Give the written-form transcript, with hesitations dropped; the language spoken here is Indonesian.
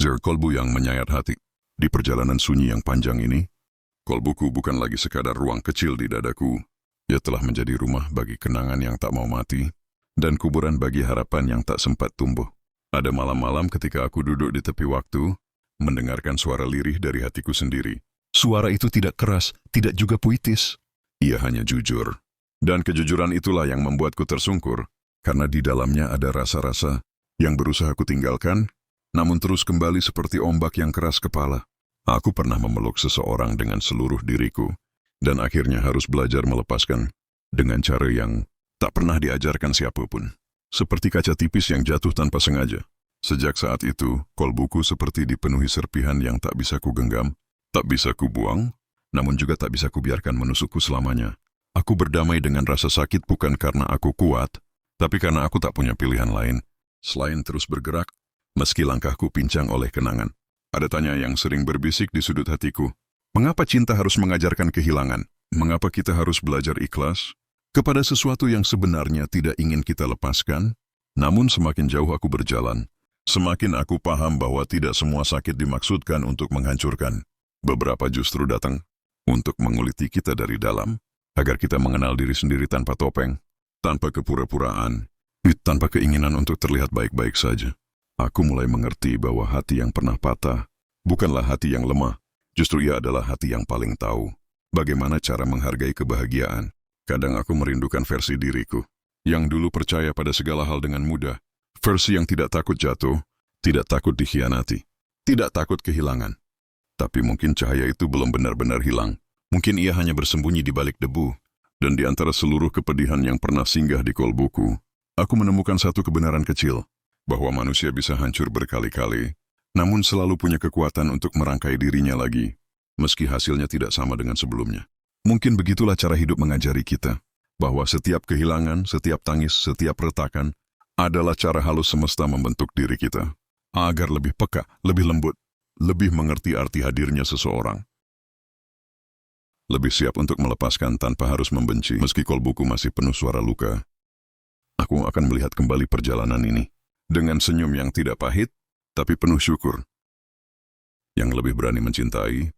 Kolbu yang menyayat hati. Di perjalanan sunyi yang panjang ini, kolbuku bukan lagi sekadar ruang kecil di dadaku. Ia telah menjadi rumah bagi kenangan yang tak mau mati, dan kuburan bagi harapan yang tak sempat tumbuh. Ada malam-malam ketika aku duduk di tepi waktu, mendengarkan suara lirih dari hatiku sendiri. Suara itu tidak keras, tidak juga puitis. Ia hanya jujur. Dan kejujuran itulah yang membuatku tersungkur, karena di dalamnya ada rasa-rasa yang berusaha aku tinggalkan, namun terus kembali seperti ombak yang keras kepala. Aku pernah memeluk seseorang dengan seluruh diriku, dan akhirnya harus belajar melepaskan dengan cara yang tak pernah diajarkan siapapun. Seperti kaca tipis yang jatuh tanpa sengaja. Sejak saat itu, kolbuku seperti dipenuhi serpihan yang tak bisa kugenggam, tak bisa kubuang, namun juga tak bisa kubiarkan menusukku selamanya. Aku berdamai dengan rasa sakit bukan karena aku kuat, tapi karena aku tak punya pilihan lain selain terus bergerak, meski langkahku pincang oleh kenangan. Ada tanya yang sering berbisik di sudut hatiku. Mengapa cinta harus mengajarkan kehilangan? Mengapa kita harus belajar ikhlas kepada sesuatu yang sebenarnya tidak ingin kita lepaskan? Namun semakin jauh aku berjalan, semakin aku paham bahwa tidak semua sakit dimaksudkan untuk menghancurkan. Beberapa justru datang untuk menguliti kita dari dalam, agar kita mengenal diri sendiri tanpa topeng, tanpa kepura-puraan, tanpa keinginan untuk terlihat baik-baik saja. Aku mulai mengerti bahwa hati yang pernah patah bukanlah hati yang lemah, justru ia adalah hati yang paling tahu bagaimana cara menghargai kebahagiaan. Kadang aku merindukan versi diriku yang dulu percaya pada segala hal dengan mudah, versi yang tidak takut jatuh, tidak takut dikhianati, tidak takut kehilangan. Tapi mungkin cahaya itu belum benar-benar hilang. Mungkin ia hanya bersembunyi di balik debu, dan di antara seluruh kepedihan yang pernah singgah di kolbuku, aku menemukan satu kebenaran kecil, bahwa manusia bisa hancur berkali-kali, namun selalu punya kekuatan untuk merangkai dirinya lagi, meski hasilnya tidak sama dengan sebelumnya. Mungkin begitulah cara hidup mengajari kita, bahwa setiap kehilangan, setiap tangis, setiap retakan, adalah cara halus semesta membentuk diri kita, agar lebih peka, lebih lembut, lebih mengerti arti hadirnya seseorang. Lebih siap untuk melepaskan tanpa harus membenci, meski kolbuku masih penuh suara luka. Aku akan melihat kembali perjalanan ini dengan senyum yang tidak pahit, tapi penuh syukur. Yang lebih berani mencintai,